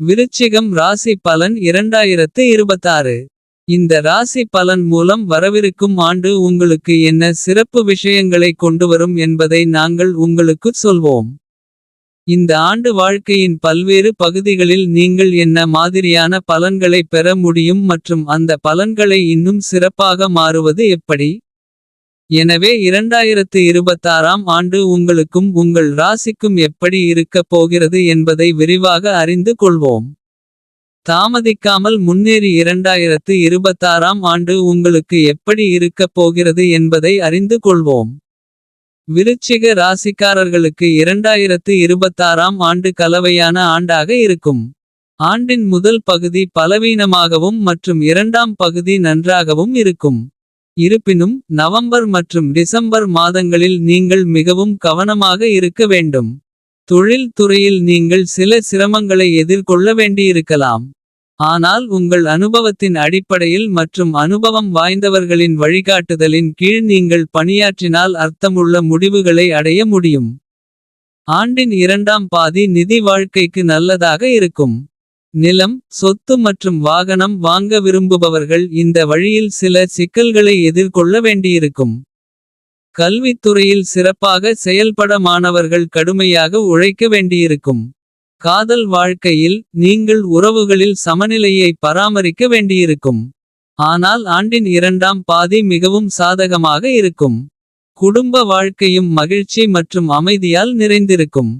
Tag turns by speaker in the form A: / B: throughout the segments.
A: விருச்சிகம் ராசி பலன் 2026. இந்த ராசி பலன் மூலம் வரவிருக்கும் ஆண்டு உங்களுக்கு என்ன சிறப்பு விஷயங்களை கொண்டுவரும் என்பதை நாங்கள் உங்களுக்குச் சொல்வோம். இந்த ஆண்டு வாழ்க்கையின் பல்வேறு பகுதிகளில் நீங்கள் என்ன மாதிரியான பலன்களை பெற முடியும் மற்றும் அந்த பலன்களை இன்னும் சிறப்பாக மாறுவது எப்படி. எனவே 2026ஆம் ஆண்டு உங்களுக்கும் உங்கள் ராசிக்கும் எப்படி இருக்கப் போகிறது என்பதை விரிவாக அறிந்து கொள்வோம். தாமதிக்காமல் முன்னேறி 2026ஆம் ஆண்டு உங்களுக்கு எப்படி இருக்கப் போகிறது என்பதை அறிந்து கொள்வோம். விருச்சிக ராசிக்காரர்களுக்கு 2026ஆம் ஆண்டு கலவையான ஆண்டாக இருக்கும். ஆண்டின் முதல் பகுதி பலவீனமாகவும் மற்றும் இரண்டாம் பகுதி நன்றாகவும் இருக்கும். இருப்பினும் நவம்பர் மற்றும் டிசம்பர் மாதங்களில் நீங்கள் மிகவும் கவனமாக இருக்க வேண்டும். தொழில் துறையில் நீங்கள் சில சிரமங்களை எதிர்கொள்ள வேண்டியிருக்கலாம். ஆனால் உங்கள் அனுபவத்தின் அடிப்படையில் மற்றும் அனுபவம் வாய்ந்தவர்களின் வழிகாட்டுதலின் கீழ் நீங்கள் பணியாற்றினால் அர்த்தமுள்ள முடிவுகளை அடைய முடியும். ஆண்டின் இரண்டாம் பாதி நிதி வாழ்க்கைக்கு நல்லதாக இருக்கும். நிலம், சொத்து மற்றும் வாகனம் வாங்க விரும்புபவர்கள் இந்த வழியில் சில சிக்கல்களை எதிர்கொள்ள வேண்டியிருக்கும். கல்வித்துறையில் சிறப்பாக செயல்பட மாணவர்கள் கடுமையாக உழைக்க வேண்டியிருக்கும். காதல் வாழ்க்கையில் நீங்கள் உறவுகளில் சமநிலையை பராமரிக்க வேண்டியிருக்கும். ஆனால் ஆண்டின் இரண்டாம் பாதி மிகவும் சாதகமாக இருக்கும். குடும்ப வாழ்க்கையும் மகிழ்ச்சி மற்றும் அமைதியால் நிறைந்திருக்கும்.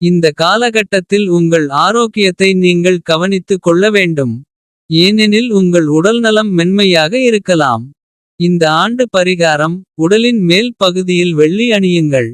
A: இந்த காலகட்டத்தில் உங்கள் ஆரோக்கியத்தை நீங்கள் கவனித்துக் கொள்ள வேண்டும். ஏனெனில் உங்கள் உடல்நலம் மென்மையாக இருக்கலாம். இந்த ஆண்டு பரிகாரம்: உடலின் மேல் பகுதியில் வெள்ளி அணியுங்கள்.